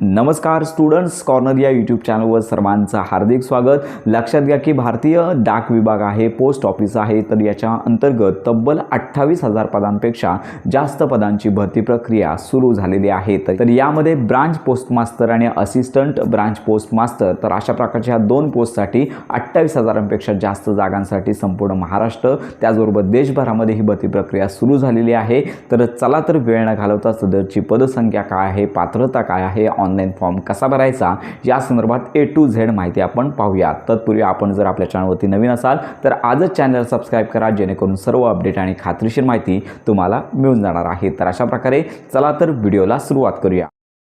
नमस्कार students corner या YouTube चॅनलवर सर्वांचं हार्दिक स्वागत। लक्षात घ्या की भारतीय डाक विभाग आहे, पोस्ट ऑफिस आहे, तर याच्या अंतर्गत तब्बल 28,000 पदांपेक्षा जास्त पदांची भरती प्रक्रिया सुरू झालेली आहे। तर यामध्ये ब्रांच पोस्ट मास्टर आणि असिस्टंट ब्रांच पोस्ट मास्टर, तर अशा प्रकारच्या दोन पोस्टसाठी 28,000पेक्षा जास्त जागांसाठी संपूर्ण महाराष्ट्र त्याचबरोबर देशभरामध्ये ही भरती प्रक्रिया सुरू झालेली आहे। तर चला तर वेळ न घालवता सदरची पदसंख्या काय आहे, पात्रता काय आहे, ऑनलाइन फॉर्म कसा भरायचा या संदर्भात A to Z माहिती आपण पाहूया। तत्पूर्वी आपण जर आपल्या चॅनलवरती नवीन असाल तर आजच चॅनल सबस्क्राइब करा, जेणेकरून सर्व अपडेट आणि खात्रीशीर माहिती तुम्हाला मिळून जाणार आहे। तर अशा प्रकारे चला तर व्हिडिओला सुरुवात करूया।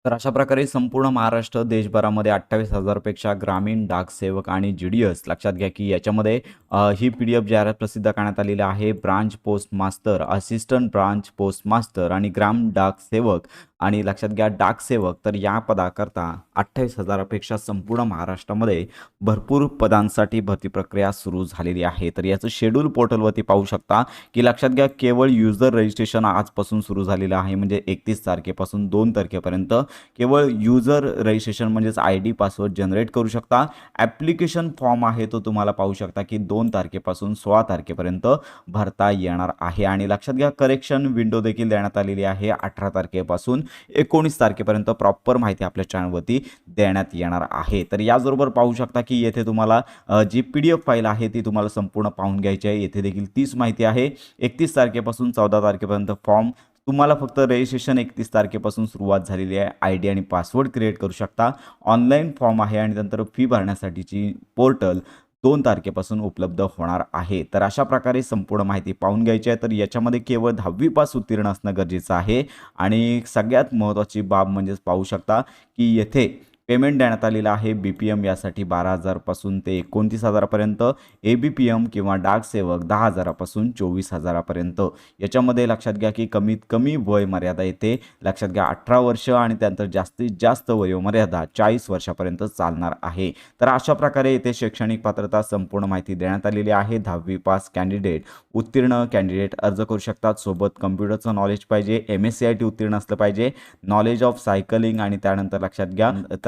तर अशा प्रकारे संपूर्ण महाराष्ट्र देशभरामध्ये 28,000पेक्षा ग्रामीण डाक सेवक आणि GDS, लक्षात घ्या की याच्यामध्ये ही PDF जाहिरात प्रसिद्ध करण्यात आलेली आहे। Branch post master, assistant branch post master आणि ग्राम डाक सेवक आणि लक्षात घ्या डाक सेवक, तर या पदाकरता 28,000पेक्षा संपूर्ण महाराष्ट्रामध्ये भरपूर पदांसाठी भरती प्रक्रिया सुरू झालेली आहे। तर याचं शेड्यूल पोर्टलवरती पाहू शकता की लक्षात घ्या केवळ युजर रजिस्ट्रेशन आजपासून सुरू झालेलं आहे, म्हणजे 31 तारखेपासून 2 तारखेपर्यंत केवळ युजर रजिस्ट्रेशन म्हणजेच ID पासवर्ड जनरेट करू शकता। ॲप्लिकेशन फॉर्म आहे तो तुम्हाला पाहू शकता की 2 तारखेपासून 16 तारखेपर्यंत भरता येणार आहे। आणि लक्षात घ्या करेक्शन विंडो देखील देण्यात आलेली आहे 18 तारखेपासून 19 तारखेपर्यंत प्रॉपर माहिती आपल्या चॅनलवरती देण्यात येणार आहे। तर याचबरोबर पाहू शकता की येथे तुम्हाला जी PDF फाईल आहे ती तुम्हाला संपूर्ण पाहून घ्यायची आहे। येथे देखील तीच माहिती आहे। 31 तारखेपासून 14 तारखेपर्यंत फॉर्म तुम्हाला फक्त रजिस्ट्रेशन 31 तारखेपासून सुरुवात झालेली आहे। ID आणि पासवर्ड क्रिएट करू शकता। ऑनलाईन फॉर्म आहे आणि नंतर फी भरण्यासाठीची पोर्टल 2 तारखेपासून उपलब्ध होणार आहे। तर अशा प्रकारे संपूर्ण माहिती पाहून घ्यायची आहे। तर याच्यामध्ये केवळ 10वी पास उत्तीर्ण असणं गरजेचं आहे। आणि सगळ्यात महत्त्वाची बाब म्हणजेच पाहू शकता की येथे पेमेंट देण्यात आलेलं आहे। BPM यासाठी 12,000 पासून ते 29,000 पर्यंत, ABPM किंवा डाक सेवक 10,000 पासून 24,000 पर्यंत। याच्यामध्ये लक्षात घ्या की कमीत कमी वय मर्यादा येते लक्षात घ्या 18 वर्ष आणि त्यानंतर जास्तीत जास्त वयोमर्यादा 40 वर्षापर्यंत चालणार आहे। तर अशा प्रकारे येथे शैक्षणिक पात्रता संपूर्ण माहिती देण्यात आलेली आहे। 10वी पास कॅन्डिडेट उत्तीर्ण कॅन्डिडेट अर्ज करू शकतात। सोबत कम्प्युटरचं नॉलेज पाहिजे, MSc उत्तीर्ण असलं पाहिजे, नॉलेज ऑफ सायकलिंग आणि त्यानंतर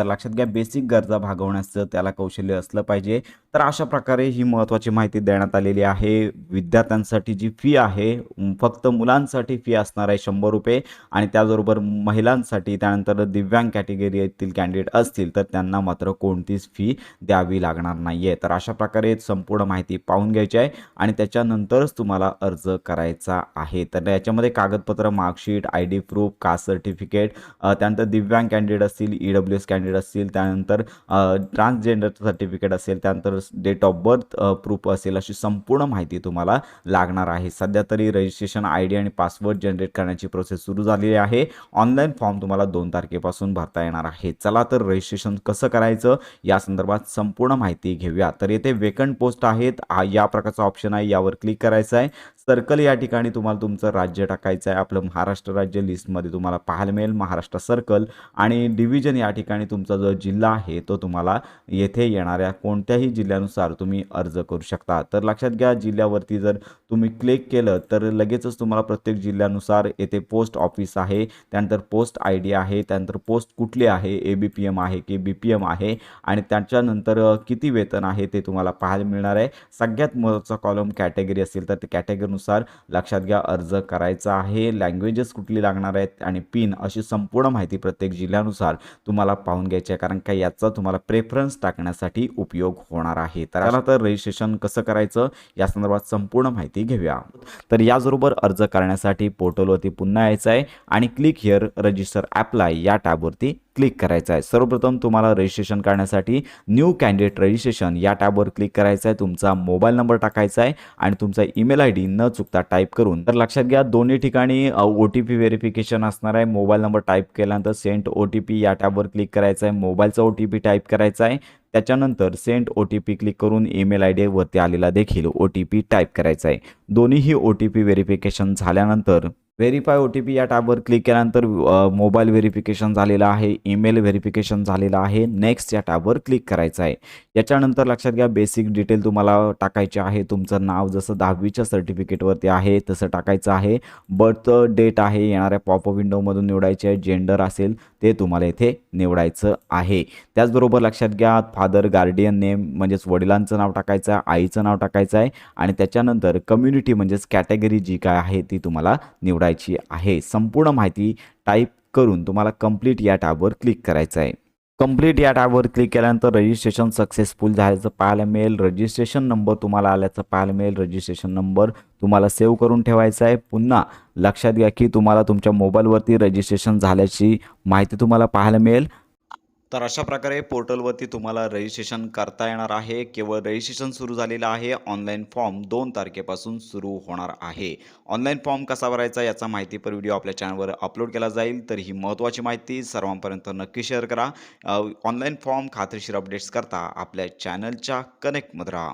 लक्षात घ्या बेसिक गरजा भागवण्याचं त्याला कौशल्य असलं पाहिजे। तर अशा प्रकारे ही महत्त्वाची माहिती देण्यात आलेली आहे। विद्यार्थ्यांसाठी जी फी आहे फक्त मुलांसाठी फी असणार आहे 100 रुपये आणि त्याचबरोबर महिलांसाठी त्यानंतर दिव्यांग कॅटेगरीतील कॅन्डिडेट असतील तर त्यांना मात्र कोणतीच फी द्यावी लागणार नाही आहे। तर अशा प्रकारे संपूर्ण माहिती पाहून घ्यायची आहे आणि त्याच्यानंतरच तुम्हाला अर्ज करायचा आहे। तर याच्यामध्ये कागदपत्र, marksheet, ID proof, caste certificate, त्यानंतर दिव्यांग कॅन्डिडेट असतील, EWS कॅन्डिडेट असतील, त्यानंतर ट्रान्सजेंडर सर्टिफिकेट असेल, त्यानंतर डेट ऑफ बर्थ प्रूफ असेल, अशी संपूर्ण माहिती तुम्हाला लागणार आहे। सध्या तरी रजिस्ट्रेशन ID आणि पासवर्ड जनरेट करण्याची प्रोसेस सुरू झालेली आहे। ऑनलाईन फॉर्म तुम्हाला 2 तारखेपासून भरता येणार आहे। चला तर रजिस्ट्रेशन कसं करायचं या संदर्भात संपूर्ण माहिती घेऊया। तर येथे वेकंट पोस्ट आहेत, या प्रकारचा ऑप्शन आहे, यावर क्लिक करायचं आहे। सर्कल या ठिकाणी तुम्हाला तुमचं राज्य टाकायचं आहे। आपलं महाराष्ट्र राज्य लिस्टमध्ये तुम्हाला पाहायला मिळेल महाराष्ट्र सर्कल आणि डिव्हिजन या ठिकाणी तुमचा जो जिल्हा आहे तो तुम्हाला येथे येणाऱ्या कोणत्याही जिल्ह्यानुसार तुम्ही अर्ज करू शकता। तर लक्षात घ्या जिल्ह्यावरती जर तुम्ही क्लिक केलं तर लगेचच तुम्हाला प्रत्येक जिल्ह्यानुसार येथे पोस्ट ऑफिस आहे, त्यानंतर पोस्ट ID आहे, त्यानंतर पोस्ट कुठली आहे, ABPM आहे की BPM आहे आणि त्याच्यानंतर किती वेतन आहे ते तुम्हाला पाहायला मिळणार आहे। सगळ्यात महत्त्वाचा कॉलम कॅटेगरी असेल तर ते कॅटेगरीनुसार लक्षात घ्या अर्ज करायचा आहे। लँग्वेजेस कुठली लागणार आहेत आणि पिन अशी संपूर्ण माहिती प्रत्येक जिल्ह्यानुसार तुम्हाला पाहून घ्यायचे आहे, कारण का याचा तुम्हाला प्रेफरन्स टाकण्यासाठी उपयोग होणार आहे। तर चला तर रजिस्ट्रेशन कसं करायचं या संदर्भात संपूर्ण माहिती घेऊया। तर याचबरोबर अर्ज करण्यासाठी पोर्टलवरती पुन्हा यायचं आहे आणि क्लिक हिअर रजिस्टर अप्लाय या टॅबवरती क्लिक करायचं आहे। सर्वप्रथम तुम्हाला रजिस्ट्रेशन करण्यासाठी न्यू कॅन्डिडेट रजिस्ट्रेशन या टॅबवर क्लिक करायचं आहे। तुमचा मोबाईल नंबर टाकायचा आहे आणि तुमचा ईमेल ID न चुकता टाईप करून, तर लक्षात घ्या दोन्ही ठिकाणी OTP व्हेरिफिकेशन असणार आहे। मोबाईल नंबर टाईप केल्यानंतर सेंड OTP या टॅबवर क्लिक करायचं आहे। मोबाईलचा OTP टाईप करायचा आहे। त्याच्यानंतर सेंड OTP क्लिक करून ईमेल ID वरती आलेला देखील OTP टाईप करायचा आहे। दोन्हीही OTP व्हेरिफिकेशन झाल्यानंतर व्हेरीफाय OTP या टॅबवर क्लिक केल्यानंतर मोबाईल व्हेरिफिकेशन झालेलं आहे, ईमेल व्हेरिफिकेशन झालेलं आहे, नेक्स्ट या टॅबवर क्लिक करायचं आहे। याच्यानंतर लक्षात घ्या बेसिक डिटेल तुम्हाला टाकायचे आहे. तुमचं नाव जसं 10वीच्या सर्टिफिकेटवरती आहे तसं टाकायचं आहे. बर्थ डेट आहे येणाऱ्या पॉपअप विंडोमधून निवडायचे आहे. जेंडर असेल ते तुम्हाला इथे निवडायचं आहे. त्याचबरोबर लक्षात घ्या फादर गार्डियन नेम म्हणजेच वडिलांचं नाव टाकायचं आहे, आईचं नाव टाकायचं आहे आणि त्याच्यानंतर कम्युनिटी म्हणजेच कॅटेगरी जी काय आहे ती तुम्हाला निवडायची आहे. संपूर्ण माहिती टाईप करून तुम्हाला कंप्लीट या टॅबवर क्लिक करायचं आहे. कंप्लीट या टॅबवर क्लिक केल्यानंतर रजिस्ट्रेशन सक्सेसफुल झाल्याचं पाहायला मिळेल. रजिस्ट्रेशन नंबर तुम्हाला आल्याचं पाहायला मिळेल. रजिस्ट्रेशन नंबर तुम्हाला सेव्ह करून ठेवायचा आहे. पुन्हा लक्षात घ्या की तुम्हाला तुमच्या मोबाईलवरती रजिस्ट्रेशन झाल्याची माहिती तुम्हाला पाहायला मिळेल. तर अशा प्रकारे पोर्टलवरती तुम्हाला रजिस्ट्रेशन करता येणार आहे. केवळ रजिस्ट्रेशन सुरू झालेलं आहे. ऑनलाईन फॉर्म 2 तारखेपासून सुरू होणार आहे. ऑनलाईन फॉर्म कसा भरायचा याचा माहितीपर व्हिडिओ आपल्या चॅनलवर अपलोड केला जाईल. तर ही महत्त्वाची माहिती सर्वांपर्यंत नक्की शेअर करा. ऑनलाईन फॉर्म खात्रीशीर अपडेट्स करता आपल्या चॅनलच्या कनेक्टमध्ये राहा.